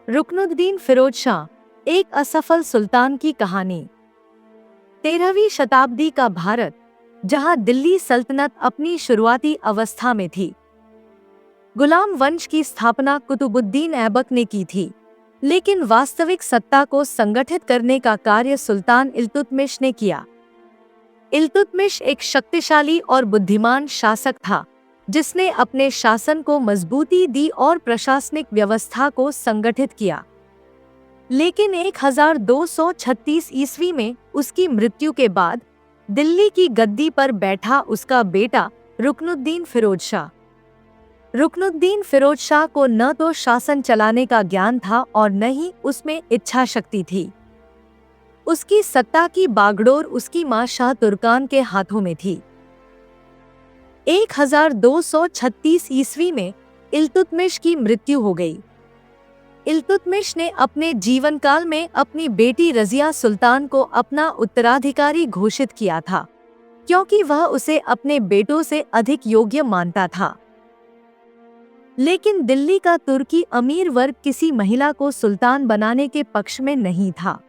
रुकनुद्दीन फिरोज शाह, एक असफल सुल्तान की कहानी। 13वीं शताब्दी का भारत, जहां दिल्ली सल्तनत अपनी शुरुआती अवस्था में थी। गुलाम वंश की स्थापना कुतुबुद्दीन ऐबक ने की थी, लेकिन वास्तविक सत्ता को संगठित करने का कार्य सुल्तान इल्तुतमिश ने किया। इल्तुतमिश एक शक्तिशाली और बुद्धिमान शासक था, जिसने अपने शासन को मजबूती दी और प्रशासनिक व्यवस्था को संगठित किया। लेकिन 1236 ईस्वी में उसकी मृत्यु के बाद दिल्ली की गद्दी पर बैठा उसका बेटा रुकनुद्दीन फिरोज शाह। रुकनुद्दीन फिरोज शाह को न तो शासन चलाने का ज्ञान था और न ही उसमें इच्छा शक्ति थी। उसकी सत्ता की बागडोर उसकी मां शाह तुर्कान के हाथों में थी। 1236 ईस्वी में इल्तुतमिश की मृत्यु हो गई। इल्तुतमिश ने अपने जीवन काल में अपनी बेटी रजिया सुल्तान को अपना उत्तराधिकारी घोषित किया था, क्योंकि वह उसे अपने बेटों से अधिक योग्य मानता था। लेकिन दिल्ली का तुर्की अमीर वर्ग किसी महिला को सुल्तान बनाने के पक्ष में नहीं था।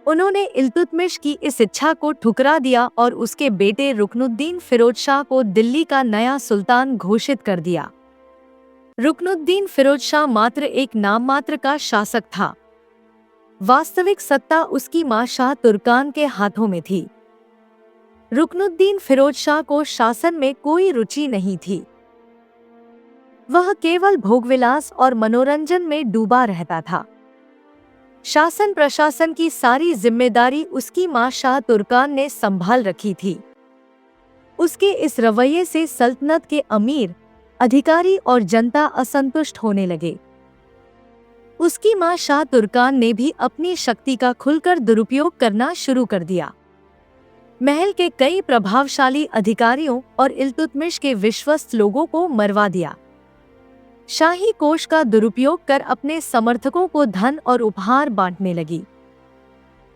उन्होंने इल्तुतमिश की इस इच्छा को ठुकरा दिया और उसके बेटे रुकनुद्दीन फिरोज शाह को दिल्ली का नया सुल्तान घोषित कर दिया। रुकनुद्दीन फिरोज शाह मात्र एक नाममात्र का शासक था। वास्तविक सत्ता उसकी मां शाह तुर्कान के हाथों में थी। रुकनुद्दीन फिरोज शाह को शासन में कोई रुचि नहीं थी। वह केवल भोगविलास और मनोरंजन में डूबा रहता था। शासन प्रशासन की सारी जिम्मेदारी उसकी मां शाह तुर्कान ने संभाल रखी थी। उसके इस रवैये से सल्तनत के अमीर, अधिकारी और जनता असंतुष्ट होने लगे। उसकी मां शाह तुर्कान ने भी अपनी शक्ति का खुलकर दुरुपयोग करना शुरू कर दिया। महल के कई प्रभावशाली अधिकारियों और इल्तुतमिश के विश्वस्त लोगों को मरवा दिया। शाही कोष का दुरुपयोग कर अपने समर्थकों को धन और उपहार बांटने लगी।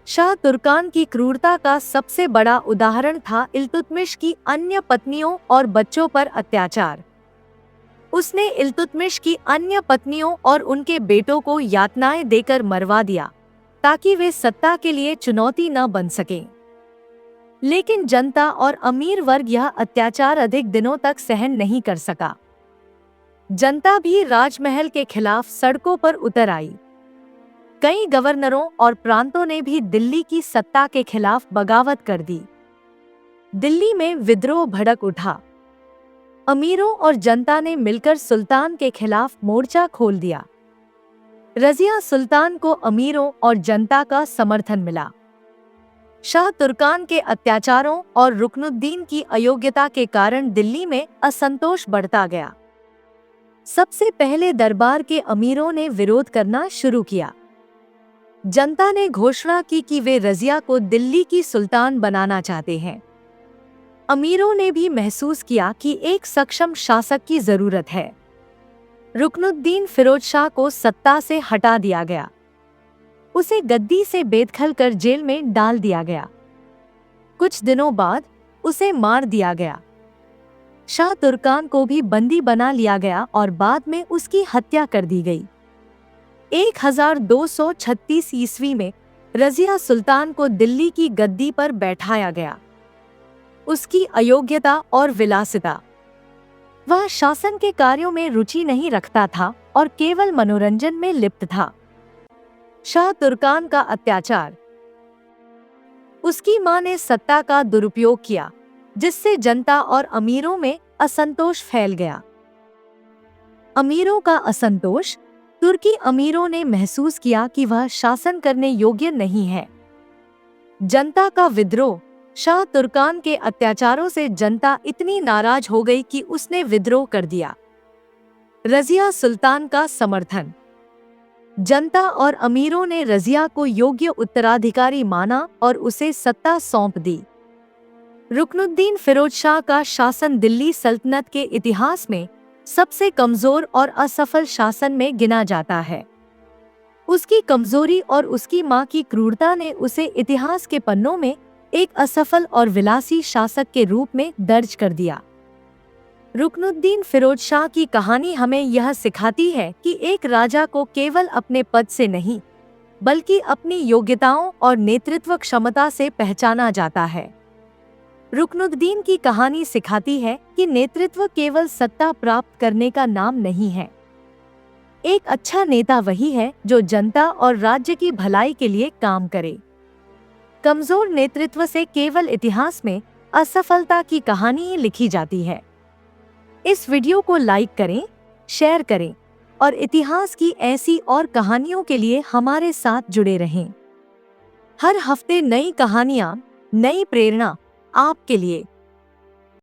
शाह तुर्कान की क्रूरता का सबसे बड़ा उदाहरण था इल्तुतमिश की अन्य पत्नियों और बच्चों पर अत्याचार। उसने इल्तुतमिश की अन्य पत्नियों और उनके बेटों को यातनाएं देकर मरवा दिया, ताकि वे सत्ता के लिए चुनौती न बन सकें। लेकिन जनता और अमीर वर्ग यह अत्याचार अधिक दिनों तक सहन नहीं कर सका। जनता भी राजमहल के खिलाफ सड़कों पर उतर आई। कई गवर्नरों और प्रांतों ने भी दिल्ली की सत्ता के खिलाफ बगावत कर दी। दिल्ली में विद्रोह भड़क उठा। अमीरों और जनता ने मिलकर सुल्तान के खिलाफ मोर्चा खोल दिया। रजिया सुल्तान को अमीरों और जनता का समर्थन मिला। शाह तुर्कान के अत्याचारों और रुकनुद्दीन की अयोग्यता के कारण दिल्ली में असंतोष बढ़ता गया। सबसे पहले दरबार के अमीरों ने विरोध करना शुरू किया। जनता ने घोषणा की कि वे रजिया को दिल्ली की सुल्तान बनाना चाहते हैं। अमीरों ने भी महसूस किया कि एक सक्षम शासक की जरूरत है। रुकनुद्दीन फिरोज शाह को सत्ता से हटा दिया गया। उसे गद्दी से बेदखल कर जेल में डाल दिया गया। कुछ दिनों बाद उसे मार दिया गया। शाह तुर्कान को भी बंदी बना लिया गया और बाद में उसकी हत्या कर दी गई। 1236 ईस्वी में रजिया सुल्तान को दिल्ली की गद्दी पर बैठाया गया। उसकी अयोग्यता और विलासिता, वह शासन के कार्यों में रुचि नहीं रखता था और केवल मनोरंजन में लिप्त था। शाह तुर्कान का अत्याचार, उसकी मां ने सत्ता का दुरुपयोग किया, जिससे जनता और अमीरों में असंतोष फैल गया। अमीरों का असंतोष, तुर्की अमीरों ने महसूस किया कि वह शासन करने योग्य नहीं है। जनता का विद्रोह, शाह तुर्कान के अत्याचारों से जनता इतनी नाराज हो गई कि उसने विद्रोह कर दिया। रजिया सुल्तान का समर्थन, जनता और अमीरों ने रजिया को योग्य उत्तराधिकारी माना और उसे सत्ता सौंप दी। रुकनुद्दीन फिरोज शाह का शासन दिल्ली सल्तनत के इतिहास में सबसे कमजोर और असफल शासन में गिना जाता है। उसकी कमजोरी और उसकी मां की क्रूरता ने उसे इतिहास के पन्नों में एक असफल और विलासी शासक के रूप में दर्ज कर दिया। रुकनुद्दीन फिरोज शाह की कहानी हमें यह सिखाती है कि एक राजा को केवल अपने पद से नहीं, बल्कि अपनी योग्यताओं और नेतृत्व क्षमता से पहचाना जाता है। रुकनुद्दीन की कहानी सिखाती है कि नेतृत्व केवल सत्ता प्राप्त करने का नाम नहीं है। एक अच्छा नेता वही है जो जनता और राज्य की भलाई के लिए काम करे। कमजोर नेतृत्व से केवल इतिहास में असफलता की कहानी ही लिखी जाती है। इस वीडियो को लाइक करें, शेयर करें और इतिहास की ऐसी और कहानियों के लिए हमारे साथ जुड़े रहें। हर हफ्ते नई कहानियां, नई प्रेरणा आपके लिए।